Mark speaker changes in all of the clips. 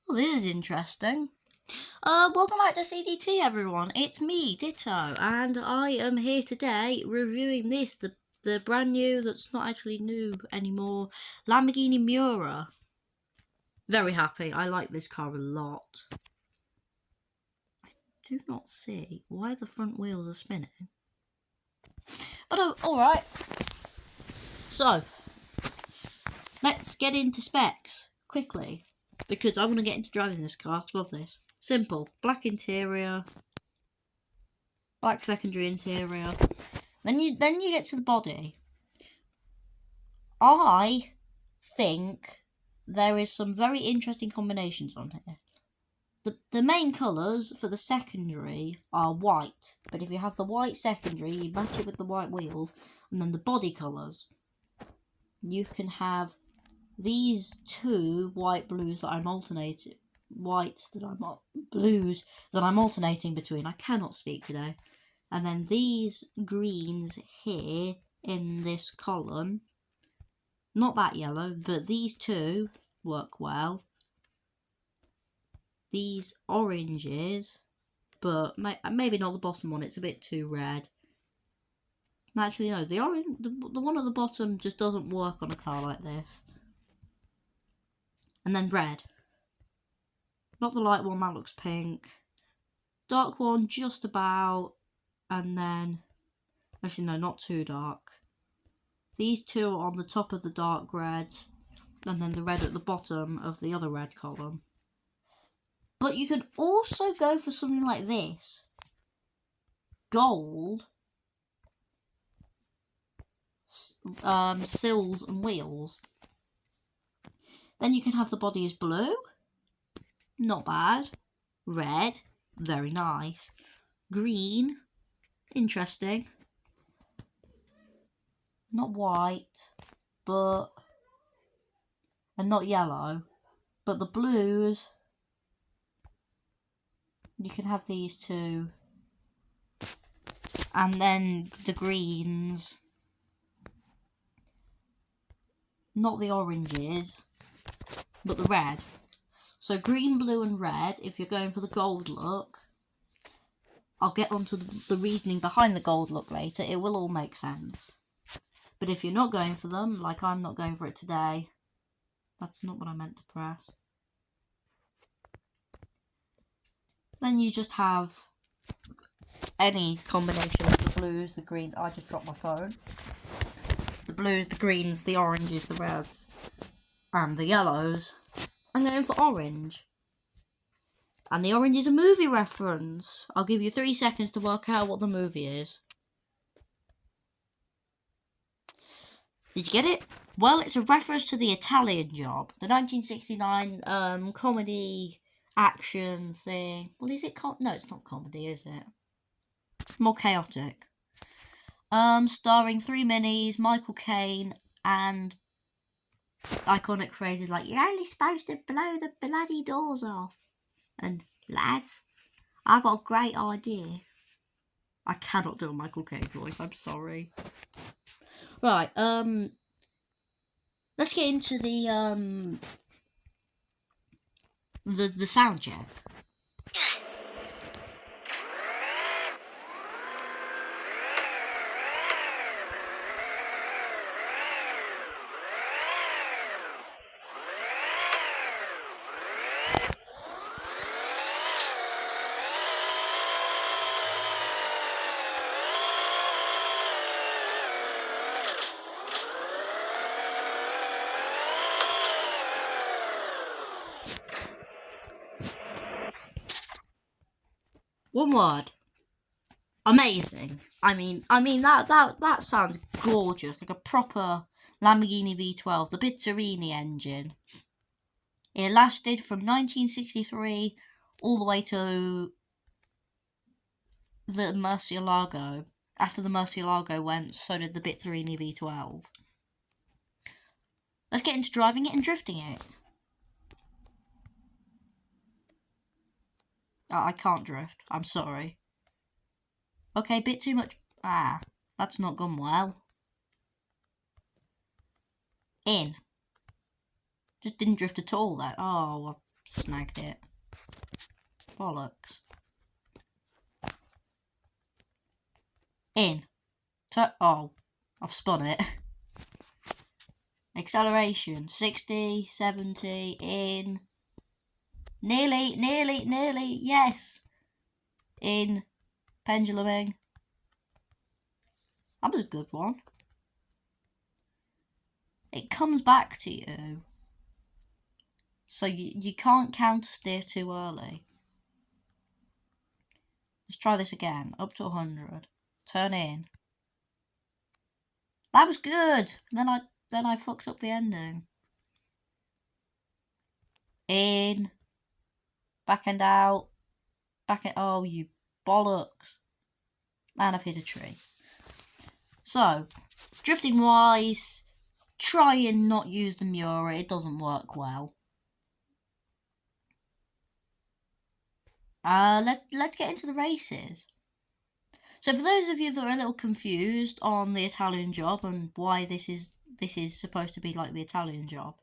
Speaker 1: Well, this is interesting. Welcome back to CDT, everyone. It's me, Ditto, and I am here today reviewing this, the brand new, that's not actually new anymore, Lamborghini Miura. Very happy. I like this car a lot. I do not see why the front wheels are spinning. But alright. So, let's get into specs quickly, because I want to get into driving this car. Love this. Simple. Black interior. Black secondary interior. Then you get to the body. I think there is some very interesting combinations on here. The main colours for the secondary are white, but if you have the white secondary, you match it with the white wheels, and then the body colours, you can have these two white blues that I'm alternating between. I cannot speak today. And then these greens here in this column, not that yellow, but these two work well. These oranges, but maybe not the bottom one, it's a bit too red. Actually, no, the one at the bottom just doesn't work on a car like this. And then red. Not the light one, that looks pink. Dark one, just about. And then, actually no, not too dark. These two are on the top of the dark red, and then the red at the bottom of the other red column. But you can also go for something like this. Gold, sills and wheels. Then you can have the body as blue. Not bad. Red, very nice. Green, interesting. Not white, and not yellow. But the blues, you can have these two. And then the greens, not the oranges, but the red. So green, blue and red, if you're going for the gold look. I'll get onto the reasoning behind the gold look later. It will all make sense. But if you're not going for them, like I'm not going for it today, that's not what I meant to press. Then you just have any combination of the blues, the greens. I just dropped my phone. The blues, the greens, the oranges, the reds, and the yellows. I'm going for orange. And the orange is a movie reference. I'll give you 3 seconds to work out what the movie is. Did you get it? Well, it's a reference to the Italian Job, the 1969 comedy action thing. Well, is it? No, it's not comedy, is it? More chaotic. Starring 3 minis, Michael Caine, and iconic phrases like "You're only supposed to blow the bloody doors off," and "Lads, I've got a great idea." I cannot do a Michael Caine voice. I'm sorry. Right, let's get into the sound check. One word. Amazing. I mean that sounds gorgeous, like a proper Lamborghini V12, the Bizzarini engine. It lasted from 1963 all the way to the Murcielago. After the Murcielago went, so did the Bizzarini V12. Let's get into driving it and drifting it. Oh, I can't drift. I'm sorry. Okay, bit too much. That's not gone well. In. Just didn't drift at all there. Oh, snagged it. Bollocks. In. Oh, I've spun it. Acceleration, 60, 70, in. Nearly, yes. In. Penduluming. That was a good one. It comes back to you. So you can't counter steer too early. Let's try this again. Up to 100. Turn in. That was good. Then I fucked up the ending. In. Back and out. Back and... Oh, you bollocks. And I've hit a tree. So, drifting wise, try and not use the Miura. It doesn't work well. Let's get into the races. So for those of you that are a little confused on the Italian Job and why this is supposed to be like the Italian Job.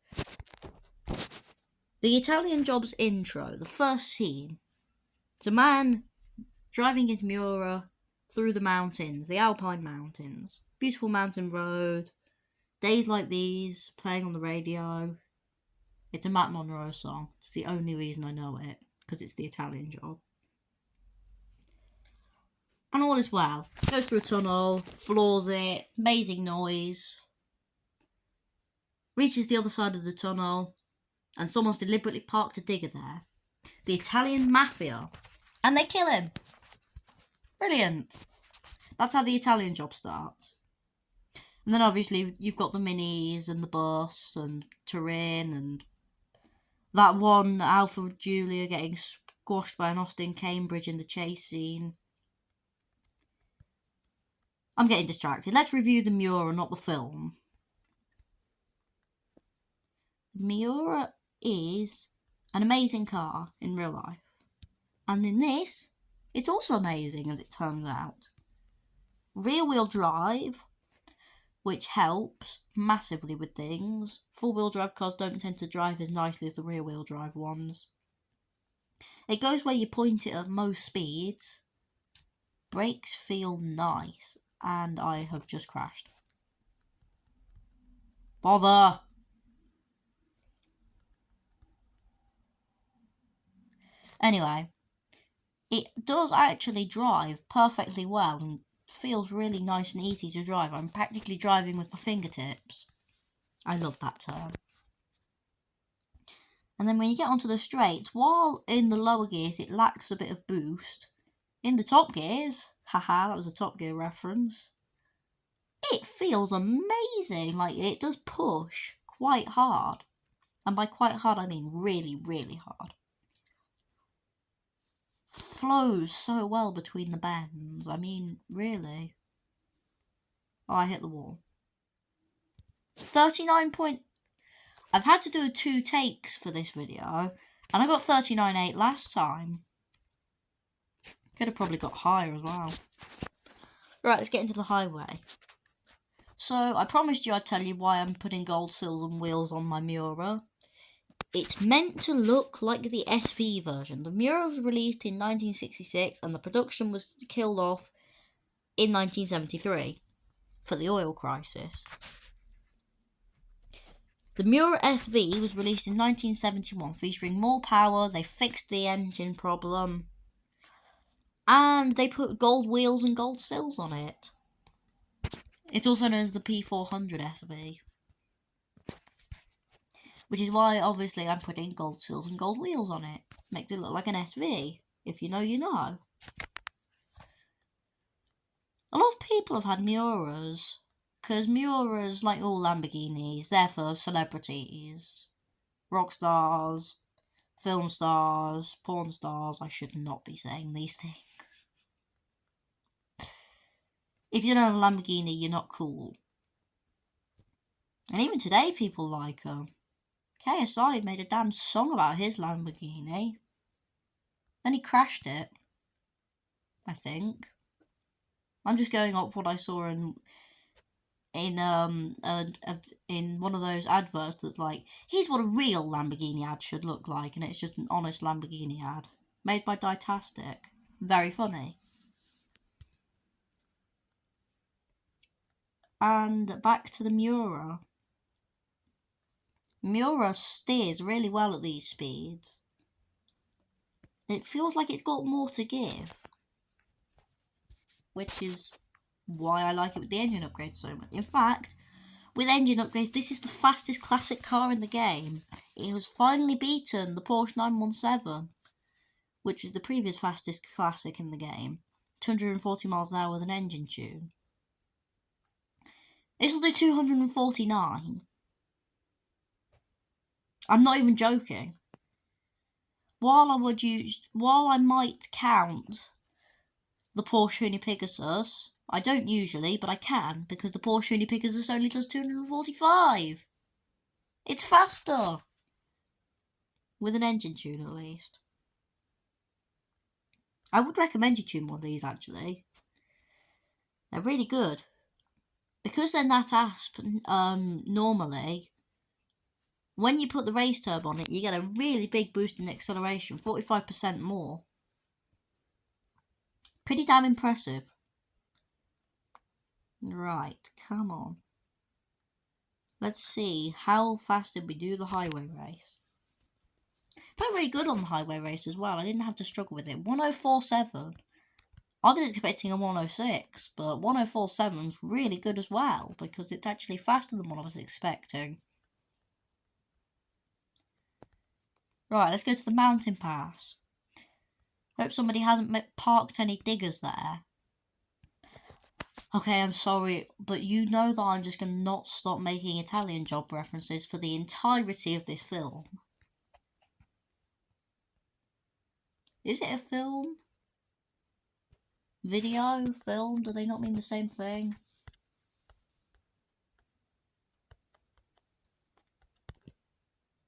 Speaker 1: The Italian Job's intro, the first scene, it's a man driving his Miura through the mountains, the Alpine mountains. Beautiful mountain road. Days like these, playing on the radio. It's a Matt Monro song. It's the only reason I know it, because it's the Italian Job. And all is well. Goes through a tunnel, floors it, amazing noise. Reaches the other side of the tunnel, and someone's deliberately parked a digger there. The Italian Mafia. And they kill him. Brilliant. That's how the Italian Job starts. And then obviously you've got the minis and the bus and Turin and that one Alpha Julia getting squashed by an Austin Cambridge in the chase scene. I'm getting distracted. Let's review the Miura, not the film. Miura is an amazing car in real life. And in this, it's also amazing as it turns out. Rear-wheel drive, which helps massively with things. Four-wheel drive cars don't tend to drive as nicely as the rear-wheel drive ones. It goes where you point it at most speeds. Brakes feel nice. And I have just crashed. Bother! Anyway, it does actually drive perfectly well and feels really nice and easy to drive. I'm practically driving with my fingertips. I love that term. And then when you get onto the straights, while in the lower gears it lacks a bit of boost, in the top gears, haha, that was a Top Gear reference, it feels amazing. Like, it does push quite hard. And by quite hard, I mean really, really hard. Flows so well between the bends. I mean, really. Oh, I hit the wall. 39 point... I've had to do 2 takes for this video. And I got 39.8 last time. Could have probably got higher as well. Right, let's get into the highway. So, I promised you I'd tell you why I'm putting gold sills and wheels on my Miura. It's meant to look like the SV version. The Miura was released in 1966 and the production was killed off in 1973 for the oil crisis. The Miura SV was released in 1971, featuring more power. They fixed the engine problem. And they put gold wheels and gold sills on it. It's also known as the P400 SV. Which is why, obviously, I'm putting gold sills and gold wheels on it. Makes it look like an SV. If you know, you know. A lot of people have had Miuras. Because Miuras, like all Lamborghinis, they're for celebrities. Rock stars, film stars, porn stars. I should not be saying these things. If you don't have a Lamborghini, you're not cool. And even today, people like them. KSI made a damn song about his Lamborghini. Then he crashed it. I think. I'm just going up what I saw in in one of those adverts that's like, here's what a real Lamborghini ad should look like, and it's just an honest Lamborghini ad made by Ditastic. Very funny. And back to the Miura. Miura steers really well at these speeds. It feels like it's got more to give, which is why I like it with the engine upgrades so much. In fact, with engine upgrades, this is the fastest classic car in the game. It has finally beaten the Porsche 917, which is the previous fastest classic in the game. 240 miles an hour with an engine tune. This will do 249. I'm not even joking. While I might count the Porsche Pegasus, I don't usually, but I can, because the Porsche Pegasus only does 245. It's faster! With an engine tune, at least. I would recommend you tune one of these, actually. They're really good. Because they're that asp, normally, when you put the race turbo on it, you get a really big boost in acceleration, 45% more. Pretty damn impressive. Right, come on. Let's see, how fast did we do the highway race? Felt really good on the highway race as well. I didn't have to struggle with it. 1047. I was expecting a 106, but 1047 is really good as well, because it's actually faster than what I was expecting. Right, let's go to the mountain pass. Hope somebody hasn't parked any diggers there. Okay, I'm sorry, but you know that I'm just going to not stop making Italian job references for the entirety of this film. Is it a film? Video? Film? Do they not mean the same thing?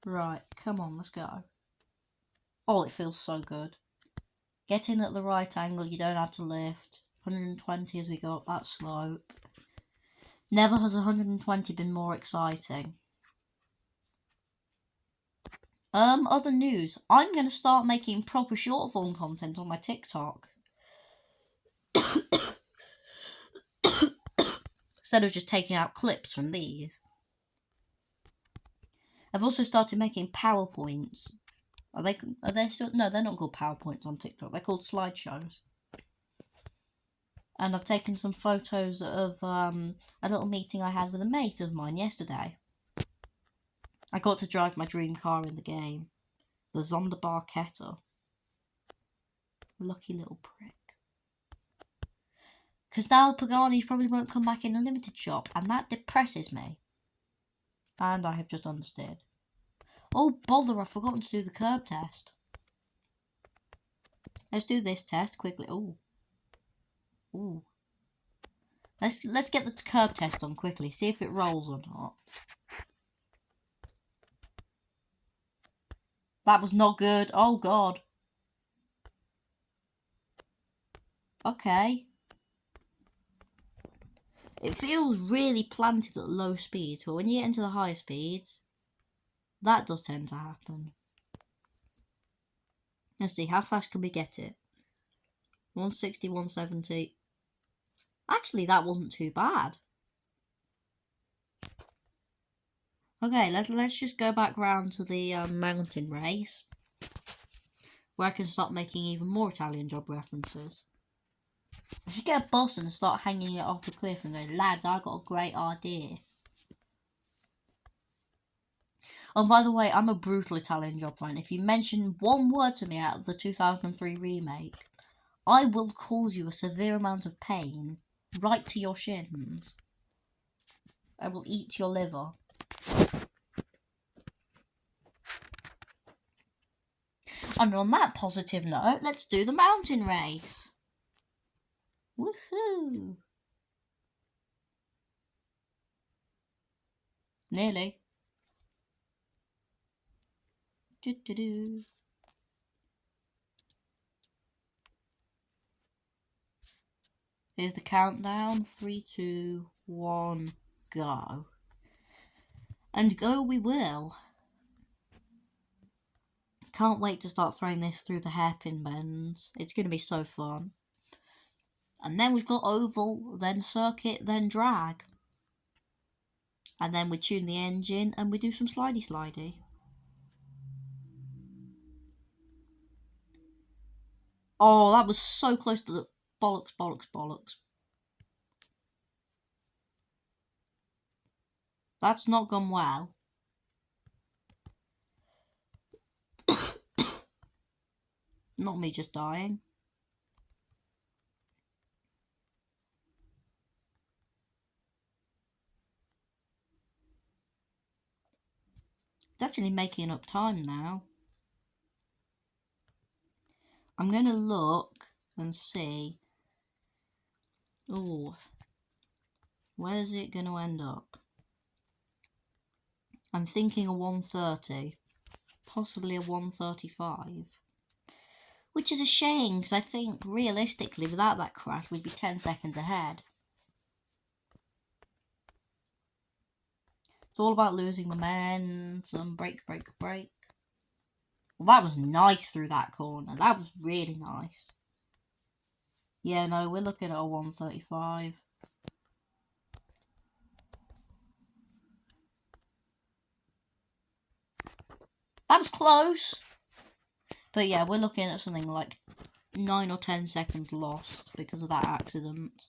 Speaker 1: Right, come on, let's go. Oh, it feels so good. Get in at the right angle, you don't have to lift. 120 as we go up that slope. Never has 120 been more exciting. Other news. I'm going to start making proper short form content on my TikTok. Instead of just taking out clips from these. I've also started making PowerPoints. Are they still? No, they're not called PowerPoints on TikTok. They're called slideshows. And I've taken some photos of a little meeting I had with a mate of mine yesterday. I got to drive my dream car in the game, the Zonderbar Kettle. Lucky little prick. Because now Pagani's probably won't come back in the limited shop, and that depresses me. And I have just understeered. Oh bother, I've forgotten to do the curb test. Let's do this test quickly. Ooh. Let's get the curb test on quickly, see if it rolls or not. That was not good. Oh god. Okay. It feels really planted at low speeds, but when you get into the higher speeds, that does tend to happen. Let's see, how fast can we get it? 160, 170. Actually, that wasn't too bad. Okay, let's just go back round to the mountain race, where I can start making even more Italian job references. I should get a bus and start hanging it off the cliff and go, lads, I got a great idea. Oh, by the way, I'm a brutal Italian job fan. If you mention one word to me out of the 2003 remake, I will cause you a severe amount of pain right to your shins. I will eat your liver. And on that positive note, let's do the mountain race. Woohoo! Nearly. Do-do-do. Here's the countdown. 3, 2, 1. go. And go we will. Can't wait to start throwing this through the hairpin bends. It's going to be so fun. And then we've got oval, then circuit, then drag. And then we tune the engine and we do some slidey. Oh, that was so close to the bollocks. That's not gone well. Not me just dying. It's actually making up time now. I'm going to look and see. Oh, where's it going to end up? I'm thinking a 130, possibly a 135. Which is a shame, because I think, realistically, without that crash, we'd be 10 seconds ahead. It's all about losing momentum. Brake. Well, that was nice through that corner. That was really nice. Yeah, no, we're looking at a 135. That was close. But yeah, we're looking at something like 9 or 10 seconds lost because of that accident.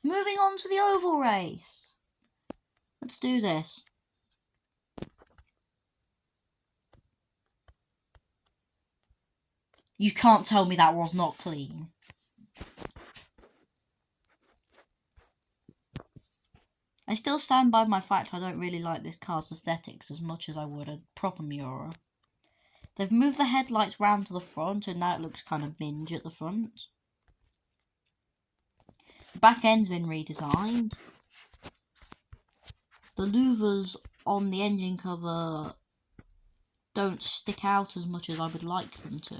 Speaker 1: Moving on to the oval race. Let's do this. You can't tell me that was not clean. I still stand by my fact I don't really like this car's aesthetics as much as I would a proper Miura. They've moved the headlights round to the front and now it looks kind of minge at the front. The back end's been redesigned. The louvers on the engine cover don't stick out as much as I would like them to.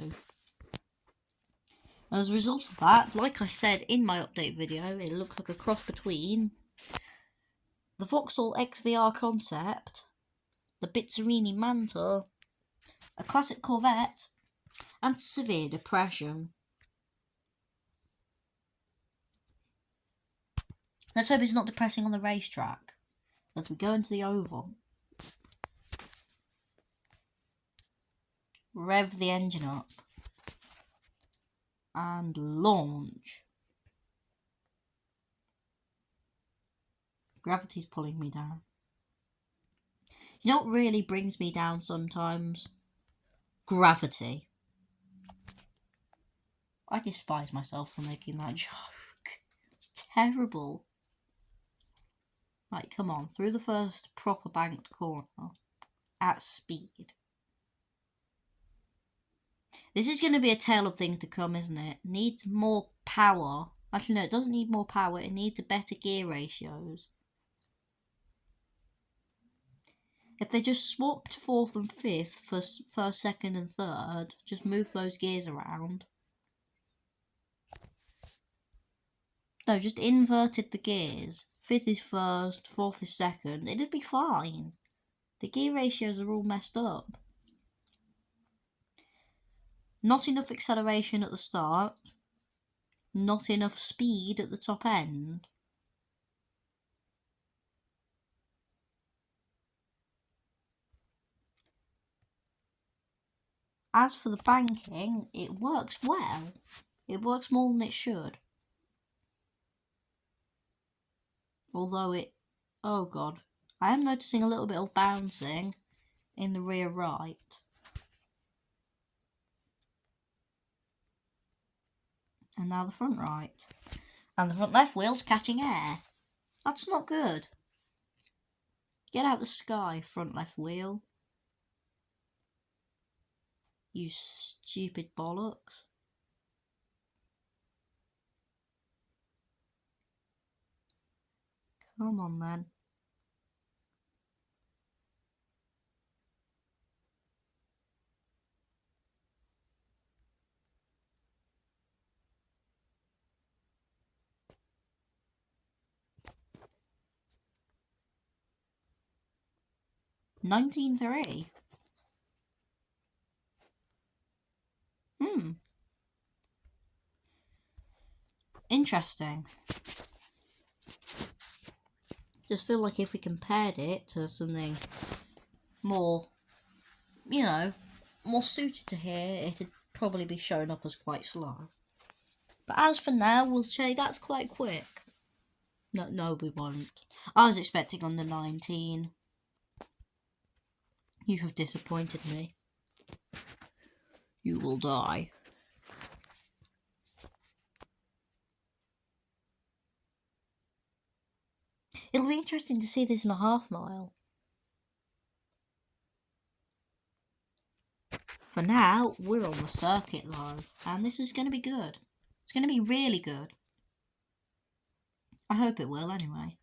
Speaker 1: And as a result of that, like I said in my update video, it looks like a cross between the Vauxhall XVR concept, the Bizzarini Manta, a classic Corvette, and severe depression. Let's hope it's not depressing on the racetrack as we go into the oval. Rev the engine up and launch. Gravity's pulling me down. You know what really brings me down sometimes? Gravity. I despise myself for making that joke. It's terrible. Right, come on, through the first proper banked corner at speed. This is going to be a tale of things to come, isn't it? Needs more power. Actually, no, it doesn't need more power. It needs better gear ratios. If they just swapped fourth and fifth for first, second and third, just move those gears around. No, just inverted the gears. Fifth is first, fourth is second. It'd be fine. The gear ratios are all messed up. Not enough acceleration at the start. Not enough speed at the top end. As for the banking, it works well. It works more than it should. Although it... Oh god. I am noticing a little bit of bouncing in the rear right. And now the front right. And the front left wheel's catching air. That's not good. Get out the sky, front left wheel. You stupid bollocks. Come on then. 19.3. Interesting. Just feel like if we compared it to something more, you know, more suited to here, it'd probably be showing up as quite slow. But as for now, we'll say that's quite quick. No, we won't. I was expecting under 19. You have disappointed me. You will die. It'll be interesting to see this in a half mile. For now, we're on the circuit though, and this is going to be good. It's going to be really good. I hope it will anyway.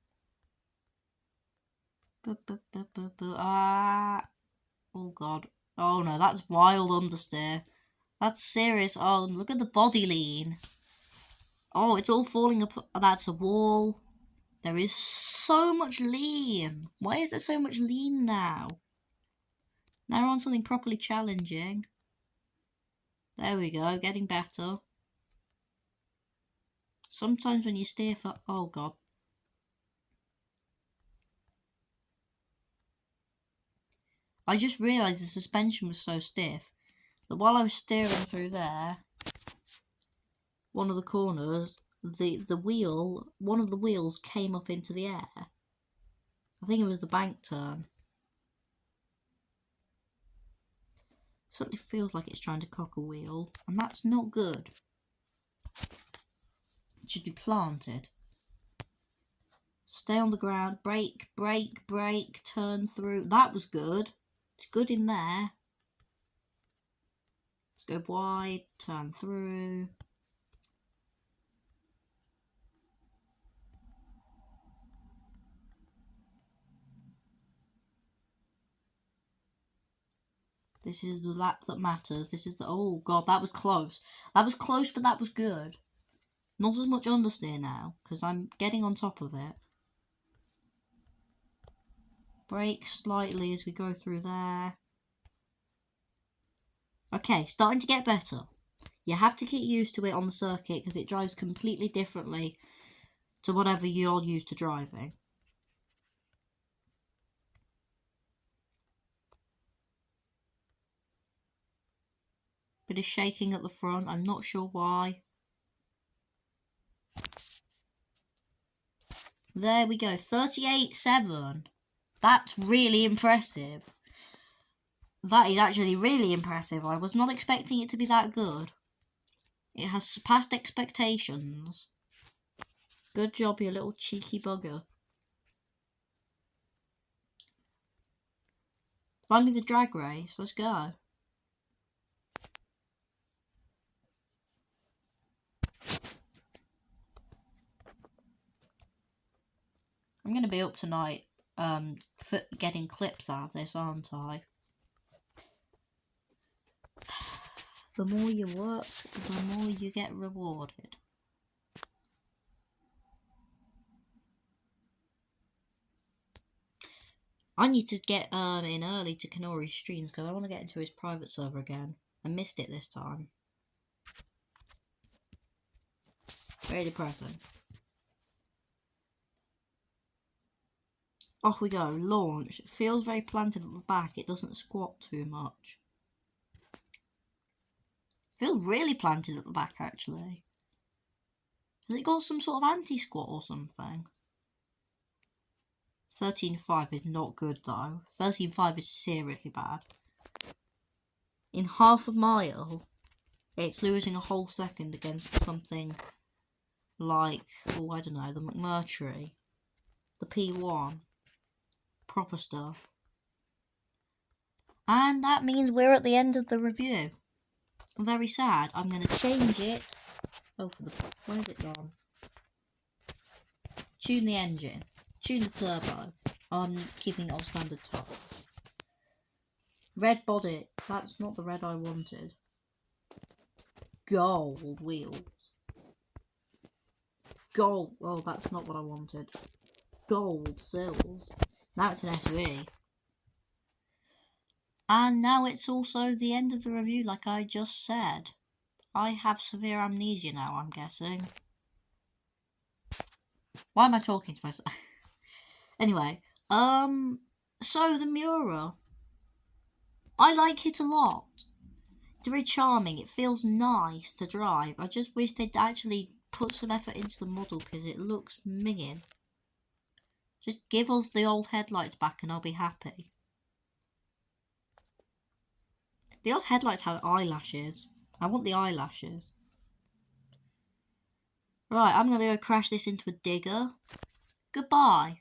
Speaker 1: Oh god. Oh no, that's wild understeer. That's serious. Oh, look at the body lean. Oh, it's all falling apart. That's a wall. There is so much lean. Why is there so much lean now? Now we're on something properly challenging. There we go, getting better. Sometimes when you steer for... Oh god. I just realised the suspension was so stiff that while I was steering through there, one of the corners, one of the wheels came up into the air. I think it was the bank turn. Certainly feels like it's trying to cock a wheel, and that's not good. It should be planted. Stay on the ground, brake, turn through. That was good. It's good in there. Let's go wide, turn through. This is the lap that matters. This is the... Oh god, that was close. That was close, but that was good. Not as much understeer now, because I'm getting on top of it. Brake slightly as we go through there. Okay, starting to get better. You have to get used to it on the circuit because it drives completely differently to whatever you're used to driving. Bit of shaking at the front, I'm not sure why. There we go, 38.7. That's really impressive. That is actually really impressive. I was not expecting it to be that good. It has surpassed expectations. Good job, you little cheeky bugger. Finally the drag race, let's go. I'm going to be up tonight for getting clips out of this, aren't I? The more you work, the more you get rewarded. I need to get in early to Kanori's streams because I want to get into his private server again. I missed it this time. Very depressing. Off we go. Launch. It feels very planted at the back. It doesn't squat too much. Feels really planted at the back, actually. Has it got some sort of anti-squat or something? 13.5 is not good, though. 13.5 is seriously bad. In half a mile, it's losing a whole second against something like, oh, I don't know, the McMurtry, the P1. Proper stuff. And that means we're at the end of the review. Very sad. I'm going to change it. Oh, where's it gone? Tune the engine. Tune the turbo. I'm keeping it on standard top. Red body. That's not the red I wanted. Gold wheels. Gold. Oh, that's not what I wanted. Gold sills. Now it's an SV. And now it's also the end of the review, like I just said. I have severe amnesia now, I'm guessing. Why am I talking to myself? Anyway, so the Miura. I like it a lot. It's very charming. It feels nice to drive. I just wish they'd actually put some effort into the model because it looks minging. Just give us the old headlights back and I'll be happy. The old headlights had eyelashes. I want the eyelashes. Right, I'm going to go crash this into a digger. Goodbye.